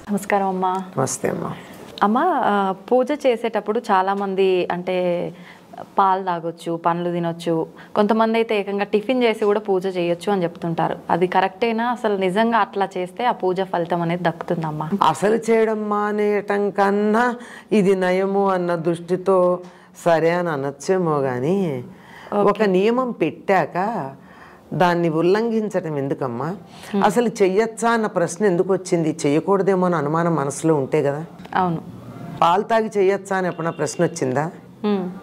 నమస్కారం అమ్మా. నమస్తే అమ్మా. అమ్మ, పూజ చేసేటప్పుడు చాలామంది అంటే పాలు తాగొచ్చు, పండ్లు తినొచ్చు, కొంతమంది అయితే ఏకంగా టిఫిన్ చేసి కూడా పూజ చేయొచ్చు అని చెప్తుంటారు. అది కరెక్టేనా? అసలు నిజంగా అట్లా చేస్తే ఆ పూజ ఫలితం అనేది దక్కుతుందమ్మా? అసలు చేయడం మానేయటం కన్నా ఇది నయము అన్న దృష్టితో సరే అని అనొచ్చేమో కానీ ఒక నియమం పెట్టాక దాన్ని ఉల్లంఘించడం ఎందుకమ్మా? అసలు చెయ్యొచ్చా అన్న ప్రశ్న ఎందుకు వచ్చింది? చెయ్యకూడదేమో అని అనుమానం మనసులో ఉంటే కదా. అవును. పాలు తాగి చెయ్యొచ్చా అని ఎప్పుడన్నా ప్రశ్న వచ్చిందా?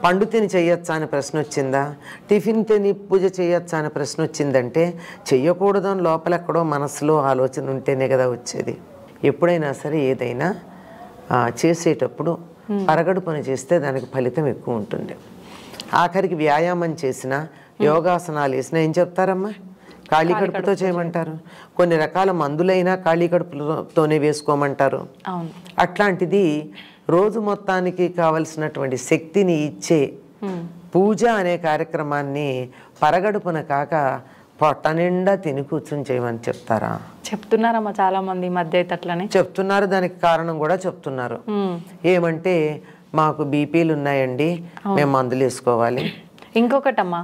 పండు తిని చెయ్యొచ్చా అని ప్రశ్న వచ్చిందా? టిఫిన్ తిని పూజ చేయొచ్చా అని ప్రశ్న వచ్చిందంటే చెయ్యకూడదు అని లోపల ఎక్కడో మనసులో ఆలోచన ఉంటేనే కదా వచ్చేది. ఎప్పుడైనా సరే ఏదైనా చేసేటప్పుడు పరగడు పని చేస్తే దానికి ఫలితం ఎక్కువ ఉంటుంది. ఆఖరికి వ్యాయామం చేసినా, యోగాసనాలు వేసినా ఏం చెప్తారమ్మా? ఖాళీ కడుపుతో చేయమంటారు. కొన్ని రకాల మందులైనా ఖాళీ కడుపుతోనే వేసుకోమంటారు. అట్లాంటిది రోజు మొత్తానికి కావలసినటువంటి శక్తిని ఇచ్చే పూజ అనే కార్యక్రమాన్ని పరగడుపున కాక పొట్ట నిండా తిని కూర్చుని చేయమని చెప్తారా? చెప్తున్నారమ్మా చాలా మంది మధ్య అయితే అట్లనే చెప్తున్నారు. దానికి కారణం కూడా చెప్తున్నారు. ఏమంటే మాకు బీపీలు ఉన్నాయండి, మేము మందులు వేసుకోవాలి. ఇంకొకటమ్మా,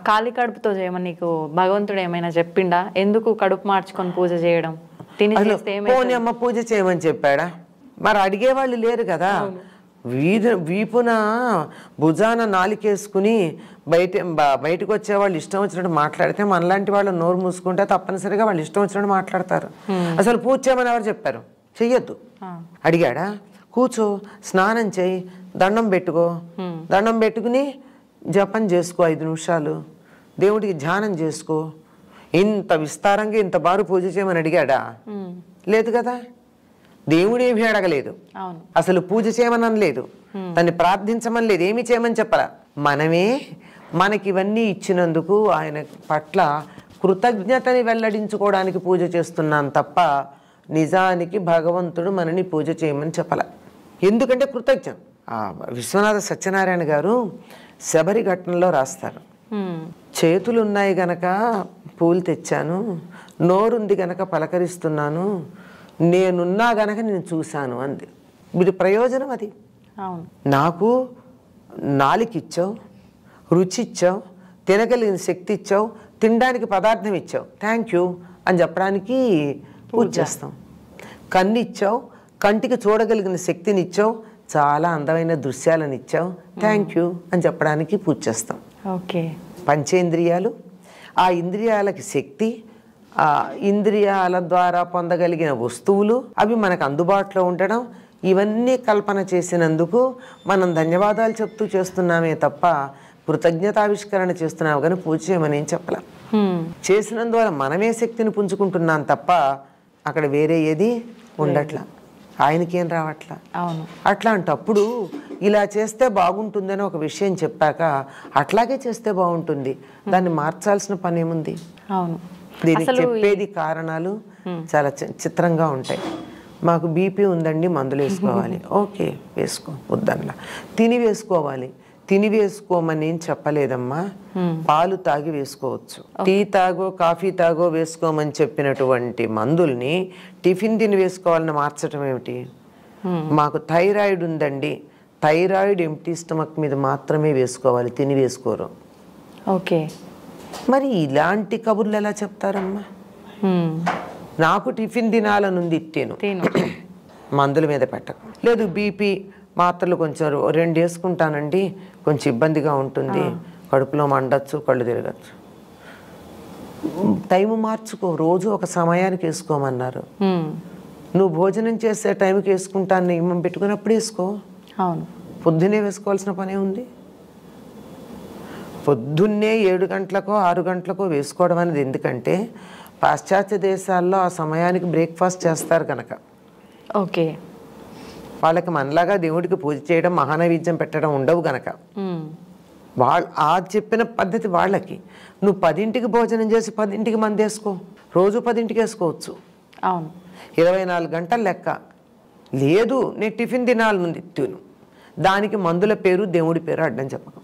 ఖాళీ కడుపుతో చేయమని నీకు భగవంతుడు ఏమైనా చెప్పిండా? ఎందుకు కడుపు మార్చుకొని పూజ చేయడం? పోనీ అమ్మ పూజ చేయమని చెప్పాడా? మరి అడిగేవాళ్ళు లేరు కదా. వీపున భుజాన నాలికేసుకుని బయటకు వచ్చేవాళ్ళు ఇష్టం వచ్చినట్టు మాట్లాడితే మనలాంటి వాళ్ళు నోరు మూసుకుంటే తప్పనిసరిగా వాళ్ళు ఇష్టం వచ్చినట్టు మాట్లాడతారు. అసలు పూజ చేయమని ఎవరు చెప్పారు? చెయ్యొద్దు. అడిగాడా? కూర్చో, స్నానం చేయి, దండం పెట్టుకో, దండం పెట్టుకుని జపం చేసుకో 5 నిమిషాలు, దేవుడికి ధ్యానం చేసుకో. ఇంత విస్తారంగా ఇంత బారు పూజ చేయమని అడిగాడా? లేదు కదా. దేవుడు ఏమీ అడగలేదు, అసలు పూజ చేయమని అనలేదు, దాన్ని ప్రార్థించమని లేదు, ఏమి చేయమని చెప్పరా. మనమే మనకి ఇవన్నీ ఇచ్చినందుకు ఆయన పట్ల కృతజ్ఞతని వెల్లడించుకోవడానికి పూజ చేస్తున్నాం తప్ప నిజానికి భగవంతుడు మనని పూజ చేయమని చెప్పాల. ఎందుకంటే కృతజ్ఞ. విశ్వనాథ సత్యనారాయణ గారు శబరి ఘట్టంలో రాస్తారు, చేతులు ఉన్నాయి గనక పూలు తెచ్చాను, నోరుంది గనక పలకరిస్తున్నాను, నేనున్నా గనక నేను చూశాను అంది. వీడి ప్రయోజనం అది. నాకు నాలుకిచ్చావు, రుచి ఇచ్చావు, తినగలిగిన శక్తి ఇచ్చావు, తినడానికి పదార్థం ఇచ్చావు, థ్యాంక్ యూ అని చెప్పడానికి పూజ చేస్తాం. కన్ను ఇచ్చావు, కంటికి చూడగలిగిన శక్తిని ఇచ్చావు, చాలా అందమైన దృశ్యాలను ఇచ్చావు, థ్యాంక్ యూ అని చెప్పడానికి పూజ చేస్తాం. పంచేంద్రియాలు, ఆ ఇంద్రియాలకి శక్తి, ఆ ఇంద్రియాల ద్వారా పొందగలిగిన వస్తువులు అవి మనకు అందుబాటులో ఉండడం, ఇవన్నీ కల్పన చేసినందుకు మనం ధన్యవాదాలు చెప్తూ చేస్తున్నామే తప్ప కృతజ్ఞతావిష్కరణ చేస్తున్నాము కానీ పూజ చేయమని ఏం చెప్పలేం. చేసినందువల్ల మనమే శక్తిని పుంజుకుంటున్నాం తప్ప అక్కడ వేరే ఏది ఉండట్లా, ఆయనకేం రావట్లా. అట్లాంటప్పుడు ఇలా చేస్తే బాగుంటుందని ఒక విషయం చెప్పాక అట్లాగే చేస్తే బాగుంటుంది, దాన్ని మార్చాల్సిన పని ఏముంది? దీనికి చెప్పేది కారణాలు చాలా చిత్రంగా ఉంటాయి. మాకు బీపీ ఉందండి, మందులు వేసుకోవాలి. ఓకే వేసుకో, వద్దనలా. తిని వేసుకోవాలి, తిని వేసుకోమని ఏం చెప్పలేదమ్మా. పాలు తాగి వేసుకోవచ్చు, టీ తాగో కాఫీ తాగో వేసుకోమని చెప్పినటువంటి మందుల్ని టిఫిన్ తిని వేసుకోవాలని మార్చడం ఏమిటి? మాకు థైరాయిడ్ ఉందండి, థైరాయిడ్ ఎంప్టీ స్టమక్ మీద మాత్రమే వేసుకోవాలి, తిని వేసుకోరు. ఓకే, మరి ఇలాంటి కబుర్లు ఎలా చెప్తారమ్మా? నాకు టిఫిన్ తినాలనుంది, తిను, మందుల మీద పెట్టకు. లేదు బీపీ మాత్రలు కొంచెం 2 వేసుకుంటానండి, కొంచెం ఇబ్బందిగా ఉంటుంది, కడుపులో మండచ్చు, కళ్ళు తిరగచ్చు. టైము మార్చుకో, రోజు ఒక సమయానికి వేసుకోమన్నారు. నువ్వు భోజనం చేసే టైంకి వేసుకుంటాను నియమం పెట్టుకున్నప్పుడు వేసుకో. పొద్దున్నే వేసుకోవాల్సిన పనే ఉంది. పొద్దున్నే 7 గంటలకో 6 గంటలకో వేసుకోవడం అనేది ఎందుకంటే పాశ్చాత్య దేశాల్లో ఆ సమయానికి బ్రేక్ఫాస్ట్ చేస్తారు కనుక. ఓకే, వాళ్ళకి మనలాగా దేవుడికి పూజ చేయడం, మహానైవేద్యం పెట్టడం ఉండవు గనక ఆ చెప్పిన పద్ధతి వాళ్ళకి. నువ్వు 10ంటికి భోజనం చేసి 10ంటికి మంది వేసుకో, రోజు 10ంటికి వేసుకోవచ్చు. 24 గంటల లెక్క లేదు. నేను టిఫిన్ తినాలనుంది, తిను. దానికి మందుల పేరు దేవుడి పేరు అడ్డం చెప్పకు,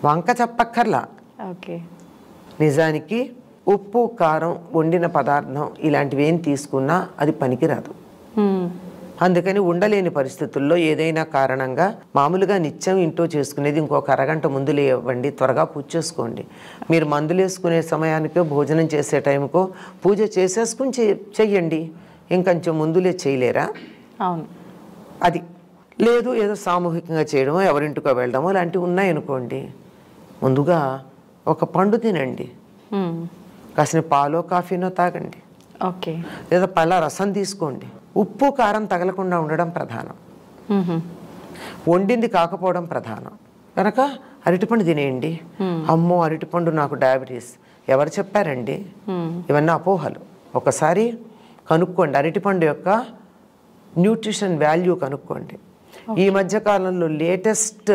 వంక చెప్పక్కర్లా. నిజానికి ఉప్పు కారం వండిన పదార్థం ఇలాంటివి ఏం తీసుకున్నా అది పనికిరాదు. అందుకని ఉండలేని పరిస్థితుల్లో ఏదైనా కారణంగా మామూలుగా నిత్యం ఇంట్లో చేసుకునేది ఇంకొక అరగంట ముందు లేవండి, త్వరగా పూజ చేసుకోండి. మీరు మందులు వేసుకునే సమయానికో భోజనం చేసే టైంకో పూజ చేసేసుకుని చెయ్యండి. ఇంకొంచెం ముందులే చేయలేరా? అవును. అది లేదు, ఏదో సామూహికంగా చేయడమో ఎవరింటికో వెళ్ళడమో లాంటివి ఉన్నాయనుకోండి, ముందుగా ఒక పండు తినండి, కాసిన పాలో కాఫీనో తాగండి, ఓకే, లేదా పళ్ళ రసం తీసుకోండి. ఉప్పు కారం తగలకుండా ఉండడం ప్రధానం, వండింది కాకపోవడం ప్రధానం. కనుక అరటిపండు తినేయండి. అమ్మో అరటిపండు నాకు డయాబెటీస్ ఎవరు చెప్పారండి? ఇవన్నీ అపోహలు. ఒకసారి కనుక్కోండి, అరటిపండు యొక్క న్యూట్రిషన్ వాల్యూ కనుక్కోండి. ఈ మధ్య కాలంలో లేటెస్ట్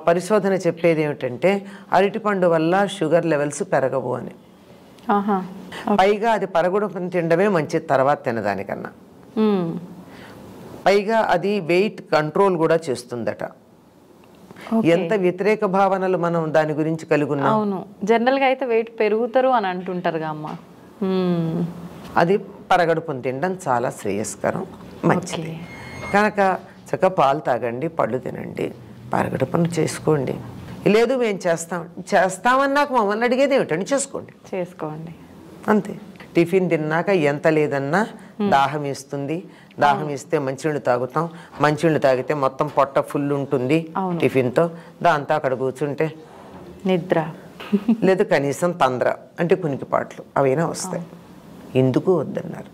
పరిశోధన చెప్పేది ఏమిటంటే అరటిపండు వల్ల షుగర్ లెవెల్స్ పెరగవు అని. పైగా అది పరగడుపున తినడమే మంచిది తర్వాత తినదానికన్నా. పైగా అది వెయిట్ కంట్రోల్ కూడా చేస్తుందట. ఎంత వ్యతిరేక భావనలు మనం దాని గురించి కలిగి ఉన్నాం. అవును, జనరల్గా అయితే వెయిట్ పెరుగుతారు అని అంటుంటారుగా అమ్మ. అది పరగడుపున తినడం చాలా శ్రేయస్కరం, మంచిది. కనుక చక్కగా పాలు తాగండి, పళ్ళు తినండి, పరగడుపున చేసుకోండి. లేదు మేము చేస్తామన్నాక మమ్మల్ని అడిగేది ఏమిటండి, చేసుకోండి అంతే. టిఫిన్ తిన్నాక ఎంత లేదన్నా దాహం వేస్తుంది, దాహం వేస్తే మంచినీళ్ళు తాగుతాం, మంచినీళ్ళు తాగితే మొత్తం పొట్ట ఫుల్ ఉంటుంది టిఫిన్తో. దాంతో అక్కడ కూర్చుంటే నిద్ర లేదు కనీసం తంద్ర అంటే కునికిపాట్లు అవైనా వస్తాయి. ఎందుకు వద్దన్నారు.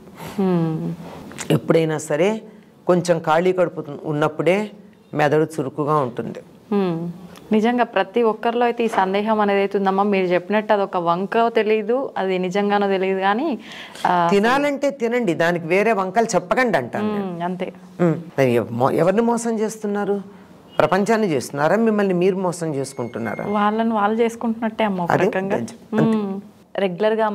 ఎప్పుడైనా సరే కొంచెం ఖాళీ కడుపు ఉన్నప్పుడే మెదడు చురుకుగా ఉంటుంది. నిజంగా ప్రతి ఒక్కరిలో అయితే ఈ సందేహం అనేది అవుతుందమ్మా. మీరు చెప్పినట్టు అది ఒక వంక తెలియదు, అది నిజంగానో తెలియదు, కానీ తినాలంటే తినండి, దానికి వేరే వంకలు చెప్పకండి అంటాను. అంతే. ఎవరిని మోసం చేస్తున్నారు? ప్రపంచాన్ని చేస్తున్నారా? మిమ్మల్ని మీరు మోసం చేసుకుంటున్నారా? వాళ్ళని వాళ్ళు చేసుకుంటున్నట్టే అమ్మ ఒక రకంగా. రెగ్యులర్గా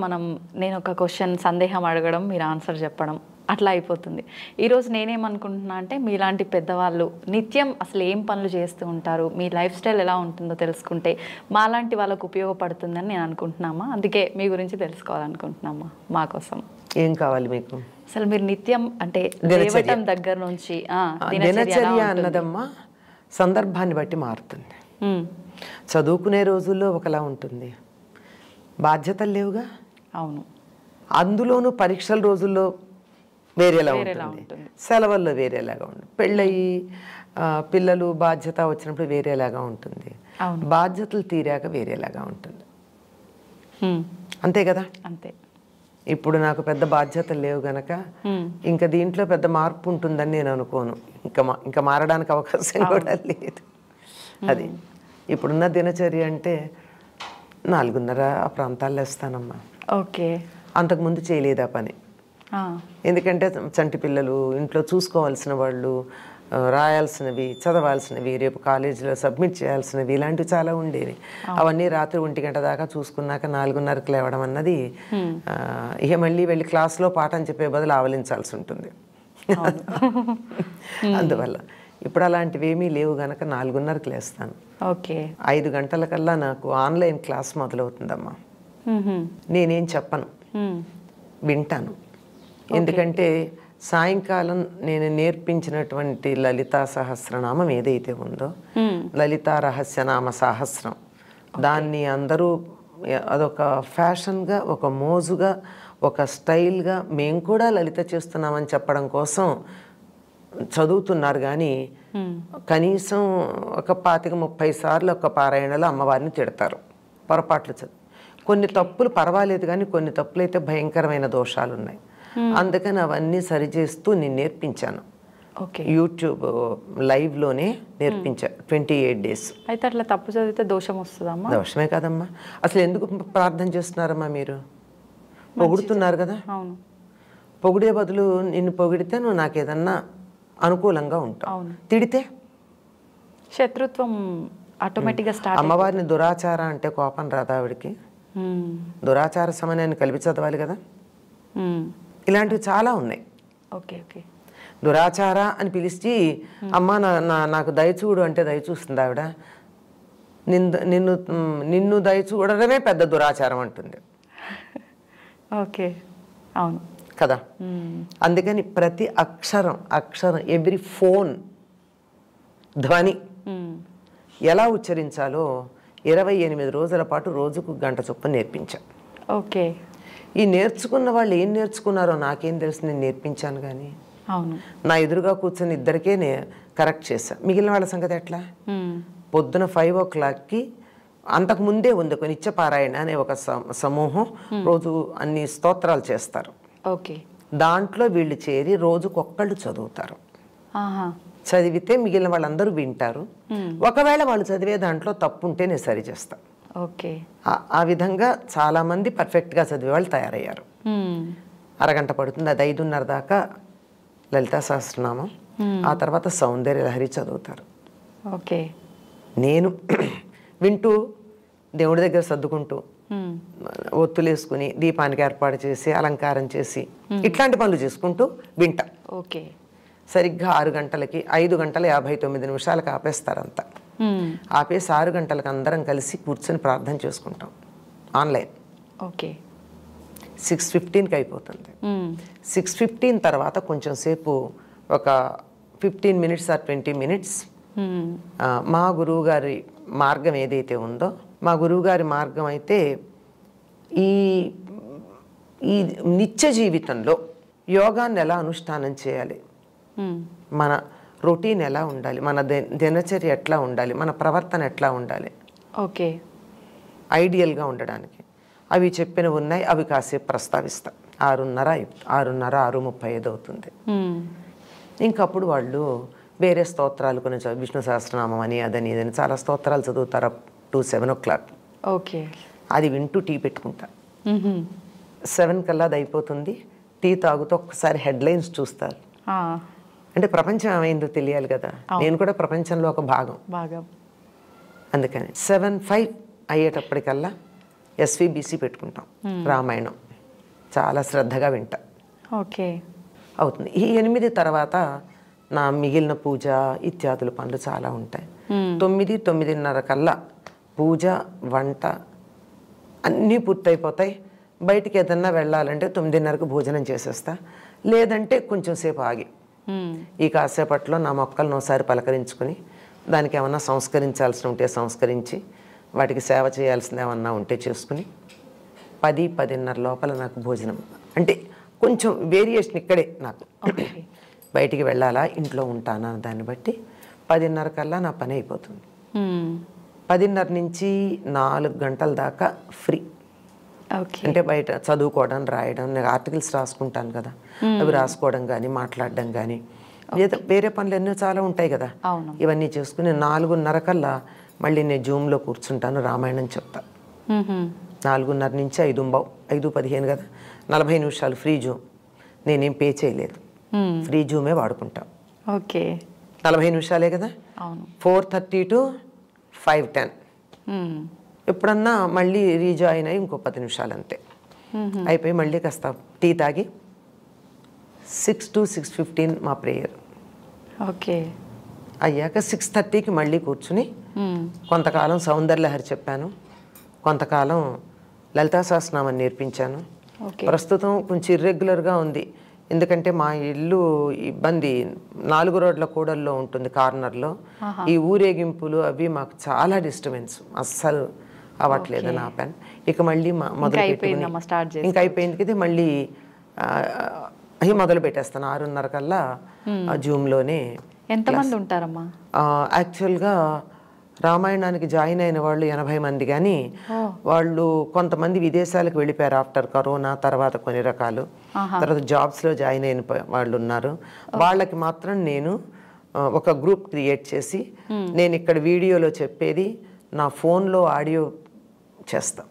నేను ఒక క్వశ్చన్ సందేహం అడగడం, మీరు ఆన్సర్ చెప్పడం అట్లా అయిపోతుంది. ఈరోజు నేనేమనుకుంటున్నా అంటే మీలాంటి పెద్దవాళ్ళు నిత్యం అసలు ఏం పనులు చేస్తూ ఉంటారు, మీ లైఫ్ స్టైల్ ఎలా ఉంటుందో తెలుసుకుంటే మాలాంటి వాళ్ళకు ఉపయోగపడుతుందని నేను అనుకుంటున్నామా. అందుకే మీ గురించి తెలుసుకోవాలనుకుంటున్నామా. మా కోసం ఏం కావాలి మీకు? అసలు మీరు నిత్యం అంటే లేవటం దగ్గర నుంచి దినచర్య అన్నదమ్మా సందర్భాన్ని బట్టి మారుతుంది. చదువుకునే రోజుల్లో ఒకలా ఉంటుంది, బాధ్యతలు లేవుగా. అవును. అందులోనూ పరీక్షల రోజుల్లో వేరేలా ఉంటుంది, సెలవుల్లో వేరేలాగా ఉంటుంది, పెళ్ళయి పిల్లలు బాధ్యత వచ్చినప్పుడు వేరేలాగా ఉంటుంది, బాధ్యతలు తీరాక వేరేలాగా ఉంటుంది. అంతే కదా. అంతే. ఇప్పుడు నాకు పెద్ద బాధ్యతలు లేవు గనక ఇంకా దీంట్లో పెద్ద మార్పు ఉంటుందని నేను అనుకోను. ఇంకా మారడానికి అవకాశం కూడా లేదు. అది ఇప్పుడున్న దినచర్య అంటే 4:30 ఆ ప్రాంతాల్లో వేస్తానమ్మా. ఓకే. అంతకుముందు చేయలేదు ఆ పని. ఎందుకంటే చంటి పిల్లలు, ఇంట్లో చూసుకోవాల్సిన వాళ్ళు, రాయాల్సినవి, చదవాల్సినవి, రేపు కాలేజీలో సబ్మిట్ చేయాల్సినవి, ఇలాంటివి చాలా ఉండేవి. అవన్నీ రాత్రి 1 గంట దాకా చూసుకున్నాక 4:30కి లేవడం అన్నది ఇక మళ్ళీ వెళ్ళి క్లాస్లో పాఠం చెప్పే బదులు ఆవలించాల్సి ఉంటుంది. అందువల్ల ఇప్పుడు అలాంటివి ఏమీ లేవు గనక 4:30కి లేస్తాను. ఓకే. 5 గంటలకల్లా నాకు ఆన్లైన్ క్లాస్ మొదలవుతుందమ్మా. నేనేం చెప్పను, వింటాను. ఎందుకంటే సాయంకాలం నేను నేర్పించినటువంటి లలితా సహస్రనామం ఏదైతే ఉందో, లలితా రహస్యనామ సహస్రం, దాన్ని అందరూ అదొక ఫ్యాషన్గా, ఒక మోజుగా, ఒక స్టైల్గా మేము కూడా లలిత చేస్తున్నామని చెప్పడం కోసం చదువుతున్నారు. కానీ కనీసం ఒక 25-30 సార్లు ఒక పారాయణలో అమ్మవారిని తిడతారు, పొరపాట్లు కొన్ని తప్పులు పర్వాలేదు, కానీ కొన్ని తప్పులు అయితే భయంకరమైన దోషాలు ఉన్నాయి. అందుకని అవన్నీ సరిచేస్తూ నేను నేర్పించాను. యూట్యూబ్ లైవ్లోనే నేర్పించా 28 days. అయితే అట్లా తప్పు చదివితే దోషం వస్తుందమ్మా? దోషమే కదమ్మా. అసలు ఎందుకు ప్రార్థన చేస్తున్నారమ్మా? మీరు పొగుడుతున్నారు కదా. పొగిడే బదులు నిన్ను పొగిడితే నువ్వు నాకు ఏదన్నా అనుకూలంగా ఉంటావు, తిడితే శత్రుత్వం ఆటోమేటిక్గా స్టార్ట్. అమ్మవారిని దురాచార అంటే కోపం రాదా ఆవిడికి? దురాచార సమయాన్ని కలిపి చదవాలి కదా. ఇలాంటివి చాలా ఉన్నాయి. దురాచార అని పిలిచి అమ్మ నాకు దయచూడు అంటే దయచూస్తుంది ఆవిడ. నిన్ను దయచూడడమే పెద్ద దురాచారం అంటుంది. ఓకే. అవును కదా. అందుకని ప్రతి అక్షరం ఎవ్రీ ఫోన్ ధ్వని ఎలా ఉచ్చరించాలో 28 రోజుల పాటు రోజుకు గంట చొప్పున నేర్పించా. ఓకే. ఈ నేర్చుకున్న వాళ్ళు ఏం నేర్చుకున్నారో నాకేం తెలుసు, నేను నేర్పించాను కానీ అవును. నా ఎదురుగా కూర్చొని ఇద్దరికే కరెక్ట్ చేశా. మిగిలిన వాళ్ళ సంగతి ఎట్లా? పొద్దున 5 o'clockకి అంతకుముందే ఉంది ఒక నిత్యపారాయణ అనే ఒక సమూహం రోజు అన్ని స్తోత్రాలు చేస్తారు. ఓకే. దాంట్లో వీళ్ళు చేరి రోజుకొక్కళ్ళు చదువుతారు. చదివితే మిగిలిన వాళ్ళందరూ వింటారు. ఒకవేళ వాళ్ళు చదివే దాంట్లో తప్పు ఉంటే నేను సరి చేస్తా. ఓకే. ఆ విధంగా చాలామంది పర్ఫెక్ట్గా చదివే వాళ్ళు తయారయ్యారు. అరగంట పడుతుంది. అది 5:30 దాకా లలితా సహస్రనామం, ఆ తర్వాత సౌందర్య లహరి చదువుతారు. ఓకే. నేను వింటూ దేవుడి దగ్గర సర్దుకుంటూ ఒత్తులేసుకుని దీపానికి ఏర్పాటు చేసి అలంకారం చేసి ఇట్లాంటి పనులు చేసుకుంటూ వింటా. ఓకే. సరిగ్గా 6 గంటలకి 5:59 ఆపేస్తారంతా. ఆపేసి 6 గంటలకు అందరం కలిసి కూర్చొని ప్రార్థన చేసుకుంటాం ఆన్లైన్. ఓకే. 6:15కి అయిపోతుంది. 6:15 తర్వాత కొంచెం సేపు ఒక 15 minutes or 20 minutes మా గురువుగారి మార్గం ఏదైతే ఉందో, మా గురువుగారి మార్గం అయితే ఈ ఈ నిత్య జీవితంలో యోగాన్ని ఎలా అనుష్ఠానం చేయాలి, మన రొటీన్ ఎలా ఉండాలి, మన దినచర్య ఎట్లా ఉండాలి, మన ప్రవర్తన ఎట్లా ఉండాలి, ఓకే, ఐడియల్గా ఉండడానికి అవి చెప్పినవి ఉన్నాయి. అవి కాసేపు ప్రస్తావిస్తా. 6:30 అవుతుంది. ఇంకప్పుడు వాళ్ళు వేరే స్తోత్రాలు కొన్ని విష్ణు సహస్రనామం అని అదని ఇదని చాలా స్తోత్రాలు చదువుతారు అప్ టు 7 o'clock. ఓకే. అది వింటూ టీ పెట్టుకుంటా. 7 కల్లా అది అయిపోతుంది. టీ తాగుతూ ఒక్కసారి హెడ్లైన్స్ చూస్తారు. అంటే ప్రపంచం ఏమైందో తెలియాలి కదా, నేను కూడా ప్రపంచంలో ఒక భాగం. అందుకని 7:05 అయ్యేటప్పటికల్లా SVBC పెట్టుకుంటాం, రామాయణం. చాలా శ్రద్ధగా వింటా. ఓకే. అవుతుంది. ఈ 8 తర్వాత నా మిగిలిన పూజ ఇత్యాదుల పనులు చాలా ఉంటాయి. 9-9:30 కల్లా పూజ వంట అన్నీ పూర్తయిపోతాయి. బయటికి ఏదన్నా వెళ్ళాలంటే 9:30కు భోజనం చేసేస్తా. లేదంటే కొంచెం సేపు ఆగి ఈ కాసేపట్లో నా మొక్కలను ఒకసారి పలకరించుకుని దానికి ఏమన్నా సంస్కరించాల్సి ఉంటే సంస్కరించి వాటికి సేవ చేయాల్సింది ఏమన్నా ఉంటే చేసుకుని 10-10:30 లోపల నాకు భోజనం. అంటే కొంచెం వేరియేషన్ ఇక్కడే నాకు. బయటికి వెళ్ళాలా ఇంట్లో ఉంటానా దాన్ని బట్టి 10:30 కల్లా నా పని అయిపోతుంది. 10:30 నుంచి 4 గంటల దాకా ఫ్రీ. అంటే బయట చదువుకోవడం రాయడం, నేను ఆర్టికల్స్ రాసుకుంటాను కదా, అవి రాసుకోవడం కానీ మాట్లాడడం కానీ లేదా వేరే పనులు ఎన్నో చాలా ఉంటాయి కదా, ఇవన్నీ చేసుకుని 4:30 కల్లా మళ్ళీ నేను జూమ్లో కూర్చుంటాను, రామాయణం చెప్తా. 4:30 నుంచి 5:15 కదా, 40 నిమిషాలు ఫ్రీ జూమ్. నేనేం పే చేయలేదు, ఫ్రీ జూమే వాడుకుంటా. ఓకే. 40 నిమిషాలే కదా. 4:30 to 5:10. ఎప్పుడన్నా మళ్ళీ రీజాయిన్ అయ్యి ఇంకో 10 నిమిషాలు అంతే అయిపోయి మళ్ళీ కాస్త టీ తాగి 6 to 6:15 మా ప్రేయర్. ఓకే. అయ్యాక 6:30కి మళ్ళీ కూర్చుని కొంతకాలం సౌందర్యలహరి చెప్పాను, కొంతకాలం లలితా సహస్రనామం నేర్పించాను. ప్రస్తుతం కొంచెం ఇర్రెగ్యులర్గా ఉంది, ఎందుకంటే మా ఇల్లు ఇబ్బంది 4 రోడ్ల కూడల్లో ఉంటుంది కార్నర్లో. ఈ ఊరేగింపులు అవి మాకు చాలా డిస్టర్బెన్స్, అస్సలు అవ్వట్లేదు నా పని. ఇక మళ్ళీ మొదలు ఇంకా అయిపోయింది కదా, మళ్ళీ అవి మొదలు పెట్టేస్తాను 6:30 కల్లా జూమ్లోనే. ఎంతమంది ఉంటారమ్మా? యాక్చువల్గా రామాయణానికి జాయిన్ అయిన వాళ్ళు 80 మంది, కానీ వాళ్ళు కొంతమంది విదేశాలకు వెళ్ళిపోయారు ఆఫ్టర్ కరోనా తర్వాత కొన్ని రకాలు, తర్వాత జాబ్స్లో జాయిన్ అయిన వాళ్ళు ఉన్నారు. వాళ్ళకి మాత్రం నేను ఒక గ్రూప్ క్రియేట్ చేసి నేను ఇక్కడ వీడియోలో చెప్పేది నా ఫోన్లో ఆడియో చేస్తా,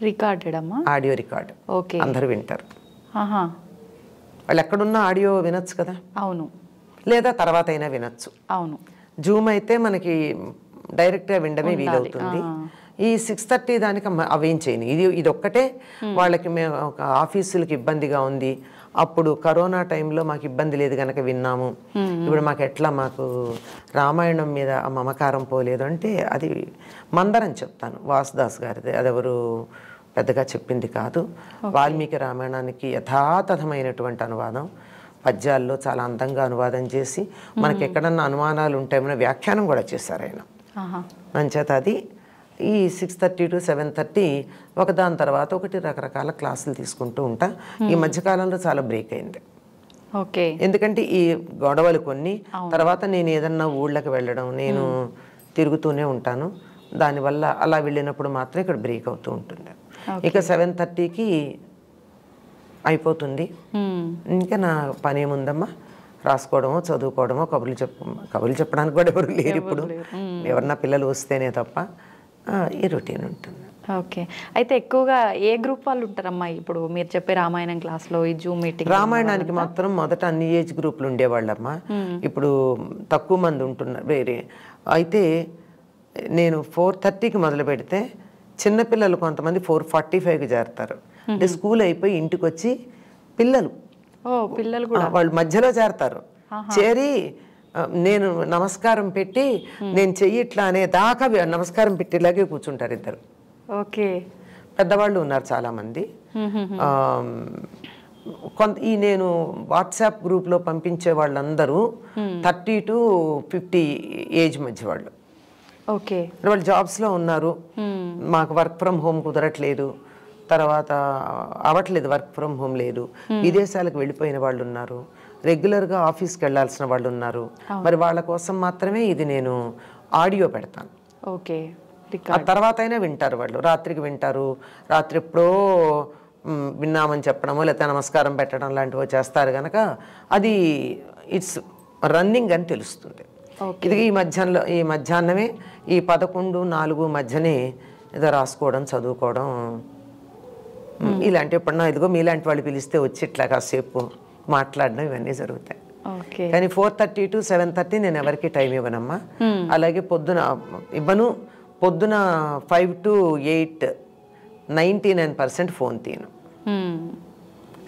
రికార్డెడ్ అమ్మా, ఆడియో రికార్డ్. ఓకే. అందరూ వింటారు. వాళ్ళు ఎక్కడున్నా ఆడియో వినొచ్చు కదా. అవును. లేదా తర్వాత అయినా వినొచ్చు. అవును. జూమ్ అయితే మనకి డైరెక్ట్గా వినడమే వీలవుతుంది. ఈ 6:30 దానికి అవేం చేయను. ఇది ఒక్కటే వాళ్ళకి మేము ఒక ఆఫీసులకి ఇబ్బందిగా ఉంది, అప్పుడు కరోనా టైంలో మాకు ఇబ్బంది లేదు కనుక విన్నాము, ఇప్పుడు మాకు ఎట్లా మాకు రామాయణం మీద మమకారం పోలేదు అంటే అది మందరం చెప్తాను. వాసుదాస్ గారిది, అదెవరు పెద్దగా చెప్పింది కాదు. వాల్మీకి రామాయణానికి యథాతథమైనటువంటి అనువాదం, పద్యాల్లో చాలా అందంగా అనువాదం చేసి మనకి ఎక్కడన్నా అనుమానాలు ఉంటాయన్న వ్యాఖ్యానం కూడా చేశారు ఆయన. అంచేత అది ఈ 6:30 to 7:30 ఒకదాని తర్వాత ఒకటి రకరకాల క్లాసులు తీసుకుంటూ ఉంటా. ఈ మధ్యకాలంలో చాలా బ్రేక్ అయింది. ఓకే. ఎందుకంటే ఈ గొడవలు కొన్ని, తర్వాత నేను ఏదన్నా ఊళ్ళకి వెళ్ళడం, నేను తిరుగుతూనే ఉంటాను. దానివల్ల అలా వెళ్ళినప్పుడు మాత్రం ఇక్కడ బ్రేక్ అవుతూ ఉంటుంది. ఇక 7:30కి అయిపోతుంది. ఇంకా నా పని ఏముందమ్మా, రాసుకోవడమో చదువుకోవడమో, కబుర్లు చెప్పడానికి కూడా ఎవరు లేరు ఇప్పుడు, ఎవరన్నా పిల్లలు వస్తేనే తప్ప. ఈ రొటీన్ ఉంటుంది. ఓకే. అయితే ఎక్కువగా ఏ గ్రూప్ వాళ్ళు ఉంటారమ్మా ఇప్పుడు మీరు చెప్పే రామాయణం క్లాస్లో, ఈ జూమ్ మీటింగ్? రామాయణానికి మాత్రం మొదట అన్ని ఏజ్ గ్రూపులు ఉండేవాళ్ళమ్మా. ఇప్పుడు తక్కువ మంది ఉంటున్నారు వేరే. అయితే నేను 4:30కి మొదలు పెడితే చిన్నపిల్లలు కొంతమంది 4:45కి చేరతారు. అంటే స్కూల్ అయిపోయి ఇంటికి వచ్చి పిల్లలు కూడా వాళ్ళు మధ్యలో చేరతారు. చేరి నేను నమస్కారం పెట్టి నేను చెయ్యిట్లా అనే దాకా నమస్కారం పెట్టేలాగే కూర్చుంటారు ఇద్దరు. ఓకే. పెద్దవాళ్ళు ఉన్నారు చాలామంది. నేను వాట్సాప్ గ్రూప్లో పంపించే వాళ్ళందరూ 30 to 50 ఏజ్ మధ్య వాళ్ళు. ఓకే. వాళ్ళు జాబ్స్లో ఉన్నారు. మాకు వర్క్ ఫ్రమ్ హోమ్ కుదరట్లేదు, తర్వాత అవ్వట్లేదు, వర్క్ ఫ్రమ్ హోమ్ లేదు, విదేశాలకు వెళ్ళిపోయిన వాళ్ళు ఉన్నారు, రెగ్యులర్గా ఆఫీస్కి వెళ్ళాల్సిన వాళ్ళు ఉన్నారు. మరి వాళ్ళ కోసం మాత్రమే ఇది నేను ఆడియో పెడతాను. ఓకే. ఆ తర్వాత అయినా వింటారు వాళ్ళు, రాత్రికి వింటారు. రాత్రి ఎప్పుడో విన్నామని చెప్పడమో లేకపోతే నమస్కారం పెట్టడం లాంటివో చేస్తారు కనుక అది ఇట్స్ రన్నింగ్ అని తెలుస్తుంది. ఇది ఈ మధ్యాహ్నమే ఈ 11-4 మధ్యనే ఏదో రాసుకోవడం, చదువుకోవడం ఇలాంటి ఎప్పుడన్నా ఇదిగో మీలాంటి వాళ్ళు పిలిస్తే వచ్చి ఇట్లా కాసేపు మాట్లాడడం ఇవన్నీ జరుగుతాయి. కానీ 4:30 to 7:30 నేను ఎవరికి టైం ఇవ్వనమ్మా. అలాగే పొద్దున ఇవ్వను. పొద్దున 5 to 8 99% ఫోన్ తీయను,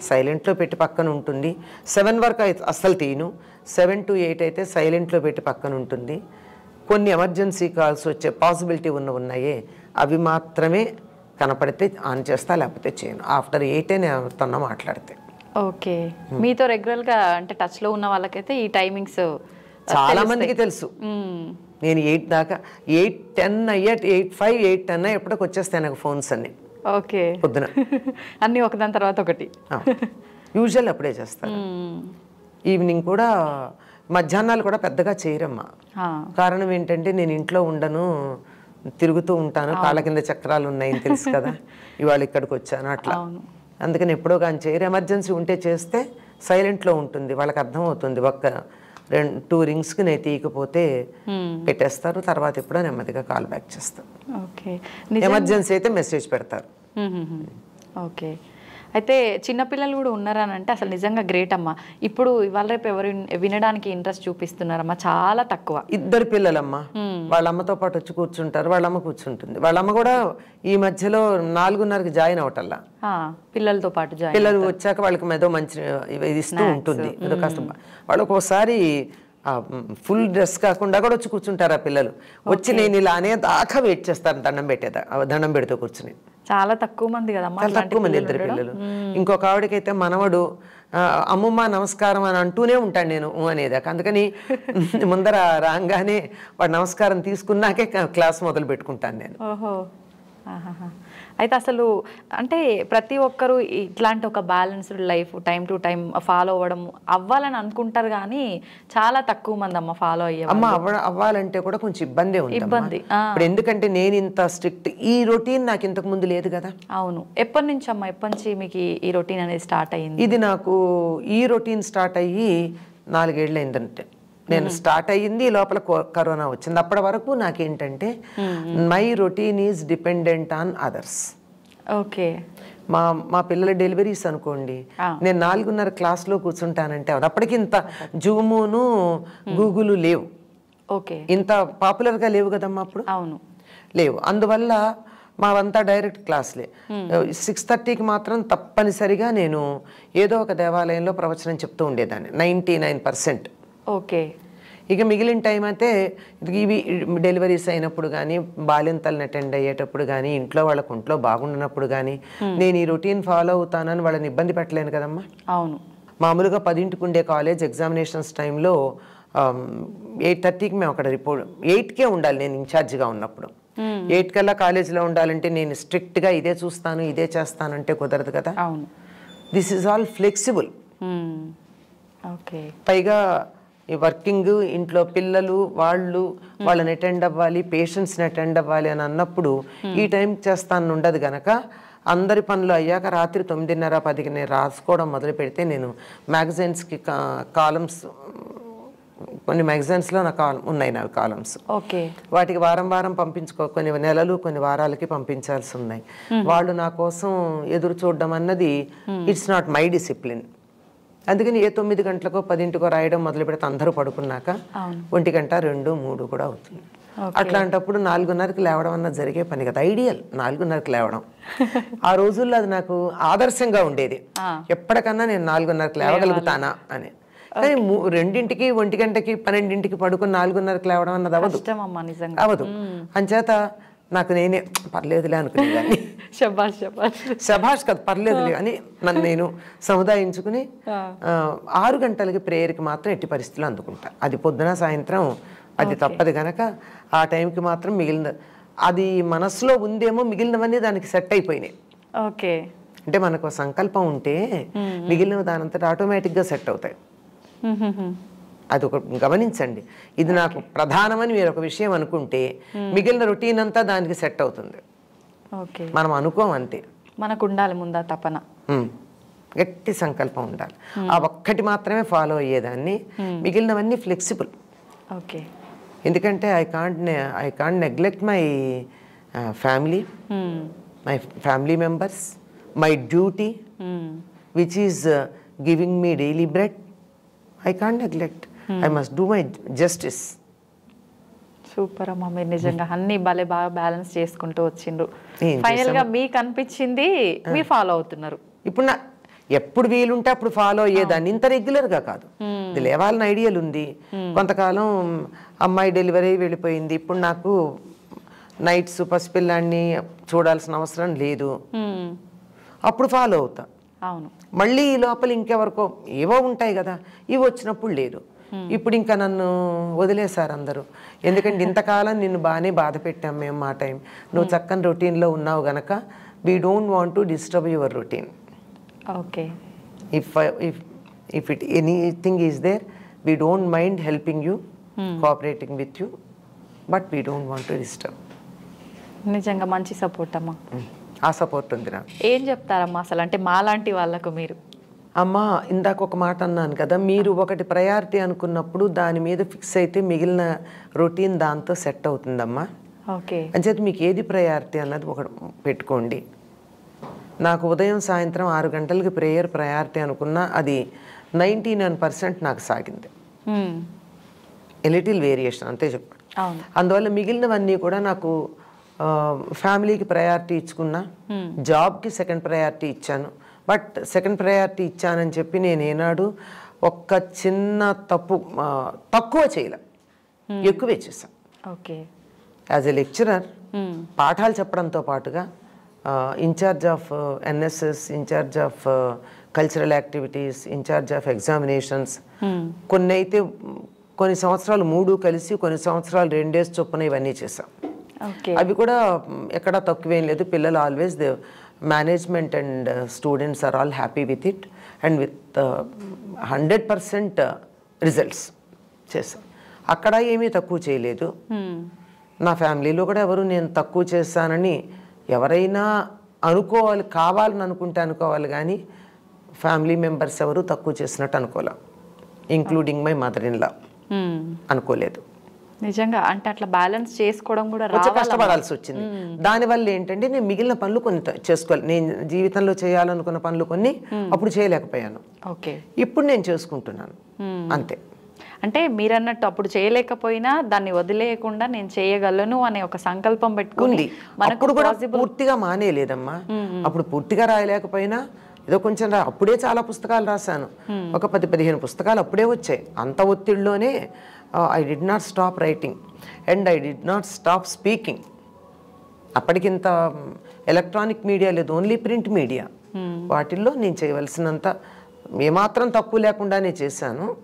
సైలెంట్లో పెట్టి పక్కన ఉంటుంది. 7 వరకు అయితే అస్సలు తీయను. 7 to 8 అయితే సైలెంట్లో పెట్టి పక్కన ఉంటుంది. కొన్ని ఎమర్జెన్సీ కాల్స్ వచ్చే పాసిబిలిటీ ఉన్నాయే అవి మాత్రమే కనపడితే ఆన్ చేస్తా, లేకపోతే చేయను. ఆఫ్టర్ 8 నేను ఎవరితోనో మాట్లాడితే. ఓకే. మీతో రెగ్యులర్గా అంటే టచ్లో ఉన్న వాళ్ళకైతే ఈ టైమింగ్స్ చాలా మందికి తెలుసు. నేను 8 దాకా 8:10 అయ్యా 8:05 8:10 ఎప్పటికి వచ్చేస్తాయి నాకు ఫోన్స్ అన్ని. ఓకే. పొద్దున అన్నీ ఒకదాని తర్వాత ఒకటి యూజువల్ అప్పుడే చేస్తాను. ఈవినింగ్ కూడా మధ్యాహ్నాలు కూడా పెద్దగా చేయరమ్మా. కారణం ఏంటంటే నేను ఇంట్లో ఉండను, తిరుగుతూ ఉంటాను, కాళ్ళ కింద చక్రాలు ఉన్నాయని తెలుసు కదా, ఇవాళ ఇక్కడికి వచ్చాను అట్లా. అందుకని ఎప్పుడో కానీ చేయరు. ఎమర్జెన్సీ ఉంటే చేస్తే సైలెంట్లో ఉంటుంది, వాళ్ళకి అర్థమవుతుంది. 2 రింగ్స్కి నేను తీయకపోతే పెట్టేస్తారు, తర్వాత ఎప్పుడో నెమ్మదిగా కాల్ బ్యాక్ చేస్తారు. ఎమర్జెన్సీ అయితే మెసేజ్ పెడతారు. ఓకే. అయితే చిన్నపిల్లలు కూడా ఉన్నారని అంటే అసలు నిజంగా గ్రేట్ అమ్మా. ఇప్పుడు ఇవాళ రేపు ఎవరు వినడానికి ఇంట్రెస్ట్ చూపిస్తున్నారమ్మా? చాలా తక్కువ. 2 పిల్లలమ్మా, వాళ్ళ అమ్మతో పాటు వచ్చి కూర్చుంటారు, వాళ్ళ అమ్మ కూర్చుంటుంది. వాళ్ళ అమ్మ కూడా ఈ మధ్యలో 4:30కి జాయిన్ అవటల్లా పిల్లలతో పాటు పిల్లలు వచ్చాక వాళ్ళకి ఏదో మంచి ఇది ఇస్తూ ఉంటుంది. ఏదో కాస్త వాళ్ళు ఒక్కోసారి ఫుల్ డ్రెస్ కాకుండా కూడా వచ్చి కూర్చుంటారు ఆ పిల్లలు. వచ్చి నేను ఇలా అనే దాకా వెయిట్ చేస్తాను, దండం పెడుతూ కూర్చుని. చాలా తక్కువ మంది కదమ్మా, చాలా తక్కువ మంది 2 పిల్లలు. ఇంకొక ఆవిడకైతే మనవడు అమ్మమ్మ నమస్కారం అని అంటూనే ఉంటాడు నేను అనేదాకా. అందుకని ముందర రాగానే వాడు నమస్కారం తీసుకున్నాకే క్లాస్ మొదలు పెట్టుకుంటాను నేను. ఓహో. అయితే అసలు అంటే ప్రతి ఒక్కరూ ఇట్లాంటి ఒక balanced life time to time follow అవ్వాలని అనుకుంటారు, కానీ చాలా తక్కువ మంది అమ్మ ఫాలో అయ్యే. అవ్వాలంటే కూడా కొంచెం ఇబ్బంది. ఇప్పుడు ఎందుకంటే నేను ఇంత స్ట్రిక్ట్, ఈ రొటీన్ నాకు ఇంతకు ముందు లేదు కదా. అవును. ఎప్పటి నుంచి అమ్మ, ఎప్పటి నుంచి మీకు ఈ రొటీన్ అనేది స్టార్ట్ అయ్యింది? ఇది నాకు ఈ రొటీన్ స్టార్ట్ అయ్యి 4 ఏళ్ళు అయిందంటే. నేను స్టార్ట్ అయ్యింది లోపల కరోనా వచ్చింది. అప్పటి వరకు నాకేంటంటే my routine is dependent on others. Okay. మా పిల్లల డెలివరీస్ అనుకోండి, నేను 4:30 క్లాస్లో కూర్చుంటానంటే అప్పటికి ఇంత జూమును గూగుల్ లేవు, ఇంత పాపులర్గా లేవు కదమ్మా అప్పుడు. అవును, లేవు. అందువల్ల మావంతా డైరెక్ట్ క్లాస్లే. 6:30కి మాత్రం తప్పనిసరిగా నేను ఏదో ఒక దేవాలయంలో ప్రవచనం చెప్తూ ఉండేదాన్ని 99%. ఓకే. ఇక మిగిలిన టైం అయితే ఇవి డెలివరీస్ అయినప్పుడు కానీ, బాలింతలను అటెండ్ అయ్యేటప్పుడు కానీ, ఇంట్లో వాళ్ళకు ఒంట్లో బాగుండినప్పుడు కానీ నేను ఈ రొటీన్ ఫాలో అవుతానని వాళ్ళని ఇబ్బంది పెట్టలేను కదమ్మా. అవును. మామూలుగా 10ంటికి ఉండే కాలేజ్ ఎగ్జామినేషన్స్ టైంలో 8:30కి మేము అక్కడ రిపోర్ట్ 8కే ఉండాలి నేను ఇన్ఛార్జిగా ఉన్నప్పుడు. 8 కల్లా కాలేజీలో ఉండాలంటే నేను స్ట్రిక్ట్గా ఇదే చూస్తాను ఇదే చేస్తానంటే కుదరదు కదా. అవును. This is all flexible. Okay. పైగా ఈ వర్కింగ్ ఇంట్లో పిల్లలు వాళ్ళని అటెండ్ అవ్వాలి, పేషెంట్స్ని అటెండ్ అవ్వాలి అని అన్నప్పుడు ఈ టైం చేస్తాను ఉండదు గనక అందరి పనులు అయ్యాక రాత్రి 9:30, 10కి నేను రాసుకోవడం మొదలు పెడితే నేను మ్యాగజైన్స్కి కాలమ్స్ కొన్ని మ్యాగజైన్స్లో నా ఉన్నాయి నా కాలమ్స్. ఓకే. వాటికి వారం వారం కొన్ని నెలలు కొన్ని వారాలకి పంపించాల్సి ఉన్నాయి. వాళ్ళు నా కోసం ఎదురు చూడడం అన్నది ఇట్స్ నాట్ మై డిసిప్లిన్. అందుకని 9 గంటలకో 10ంటికో రాయడం మొదలు పెడితే అందరూ పడుకున్నాక 1 గంట 2, 3 కూడా అవుతుంది. అట్లాంటప్పుడు 4:30కి లేవడం అన్నది జరిగే పని కదా. ఐడియల్ 4:30కి లేవడం. ఆ రోజుల్లో అది నాకు ఆదర్శంగా ఉండేది. ఎప్పటికన్నా నేను 4:30కి లేవగలుగుతానా అని. కానీ 2ంటికి 1 గంటకి 12ంటికి పడుకుని 4:30కి లేవడం అన్నది అవదు. అంచేత నాకు నేనే పర్లేదులే అనుకునేదాన్ని. శభాష్ కదా పర్లేదులే అని నన్ను నేను సముదాయించుకుని 6 గంటలకి ప్రేయర్కి మాత్రం ఎట్టి పరిస్థితులు అందుకుంటా. అది పొద్దున సాయంత్రం అది తప్పదు కనుక ఆ టైంకి మాత్రం మిగిలిన అది మనసులో ఉందేమో మిగిలినవన్నీ దానికి సెట్ అయిపోయినాయి. ఓకే. అంటే మనకు సంకల్పం ఉంటే మిగిలిన దానంతటా ఆటోమేటిక్గా సెట్ అవుతాయి. అది ఒక గమనించండి. ఇది నాకు ప్రధానమని మీరు ఒక విషయం అనుకుంటే మిగిలిన రొటీన్ అంతా దానికి సెట్ అవుతుంది. మనం అనుకోం అంతే. మనకు ఉండాలి ముందా తపన, గట్టి సంకల్పం ఉండాలి. ఆ ఒక్కటి మాత్రమే ఫాలో అయ్యేదాన్ని. మిగిలినవన్నీ ఫ్లెక్సిబుల్. ఓకే. ఎందుకంటే I can't neglect my family, my family members, my duty which is giving me daily bread. I can't neglect. I must do my justice. Super అమ్మా, మీరు నిజంగా అన్ని బాగా బ్యాలెన్స్ చేసుకుంటూ వచ్చిండ్రు. ఫైనల్ గా మీకు అనిపించింది మీరు ఫాలో అవుతున్నారు. ఇప్పుడు ఎప్పుడు వీలుంటే అప్పుడు ఫాలో అయ్యేదాన్ని, ఇంత రెగ్యులర్గా కాదు. ఇది లేవాలని ఐడియల్ ఉంది. కొంతకాలం అమ్మాయి డెలివరీ వెళ్ళిపోయింది. ఇప్పుడు నాకు నైట్స్ పసిపిల్లాన్ని చూడాల్సిన అవసరం లేదు, అప్పుడు ఫాలో అవుతా. అవును. మళ్ళీ ఈ లోపల ఇంకెవరికో ఏవో ఉంటాయి కదా, ఇవి వచ్చినప్పుడు లేదు. ఇప్పుడు ఇంకా నన్ను వదిలేశారు అందరూ. ఎందుకంటే ఇంతకాలం నిన్ను బాగానే బాధ పెట్టాం మేము. మా టైం నువ్వు చక్కని రొటీన్లో ఉన్నావు గనక we don't want to disturb your routine. Okay. If anything is there we don't mind helping you, cooperating with you, but we don't want to disturb. నిజంగా మంచి సపోర్ట్ అమ్మా. ఆ సపోర్ట్ ఉంది నాకు. ఏం చెప్తారమ్మా అసలు, అంటే మాలాంటి వాళ్ళకు మీరు? అమ్మా, ఇందాక ఒక మాట అన్నాను కదా, మీరు ఒకటి ప్రయారిటీ అనుకున్నప్పుడు దాని మీద ఫిక్స్ అయితే మిగిలిన రొటీన్ దాంతో సెట్ అవుతుందమ్మా. ఓకే. అంచేత మీకు ఏది ప్రయారిటీ అన్నది ఒకటి పెట్టుకోండి. నాకు ఉదయం సాయంత్రం 6 గంటలకి ప్రేయర్ ప్రయారిటీ అనుకున్నా అది 99% నాకు సాగింది. లిటిల్ వేరియేషన్ అంతే చెప్పండి. అందువల్ల మిగిలినవన్నీ కూడా నాకు ఫ్యామిలీకి ప్రయారిటీ ఇచ్చుకున్నా, జాబ్కి సెకండ్ ప్రయారిటీ ఇచ్చాను. బట్ సెకండ్ ప్రయారిటీ ఇచ్చానని చెప్పి నేను ఏనాడు ఒక్క చిన్న తక్కువ చేయలే, ఎక్కువే చేశాను. ఓకే. యాజ్ ఎ లెక్చరర్ పాఠాలు చెప్పడంతో పాటుగా incharge of NSS, incharge of cultural activities, incharge of examinations, కొన్ని సంవత్సరాలు 3 కలిసి, కొన్ని సంవత్సరాలు 2 డేస్ చొప్పున ఇవన్నీ చేశాం. అవి కూడా ఎక్కడా తక్కువేం లేదు. పిల్లలు always management and students are all happy with it and with 100% results చేశాం. అక్కడ ఏమీ తక్కువ చేయలేదు. నా ఫ్యామిలీలో కూడా ఎవరు నేను తక్కువ చేశానని ఎవరైనా కావాలని అనుకుంటే అనుకోవాలి, కానీ ఫ్యామిలీ మెంబర్స్ ఎవరు తక్కువ చేసినట్టు అనుకోలే, including my mother in law అనుకోలేదు. నిజంగా అంటే అట్లా బ్యాలెన్స్ చేసుకోవడం కూడా కష్టపడాల్సి వచ్చింది. దానివల్ల ఏంటంటే నేను మిగిలిన పనులు కొన్ని చేసుకోవాలి. నేను జీవితంలో చేయాలనుకున్న పనులు కొన్ని అప్పుడు చేయలేకపోయాను. ఓకే. ఇప్పుడు నేను చేసుకుంటున్నాను అంతే. అంటే మీరన్నట్టు అప్పుడు చేయలేకపోయినా దాన్ని వదిలేయకుండా నేను చేయగలను అనే ఒక సంకల్పం పెట్టుకుంది. అప్పుడు కూడా పూర్తిగా మానేయలేదమ్మా. అప్పుడు పూర్తిగా రాయలేకపోయినా ఏదో కొంచెం అప్పుడే చాలా పుస్తకాలు రాశాను. ఒక 10-15 పుస్తకాలు అప్పుడే వచ్చాయి. అంత ఒత్తిడిలోనే I did not stop writing and I did not stop speaking. అప్పటికింత ఎలక్ట్రానిక్ మీడియా లేదు, ఓన్లీ ప్రింట్ మీడియా. వాటిల్లో నేను చేయవలసినంత ఏమాత్రం తక్కువ లేకుండానే చేశాను.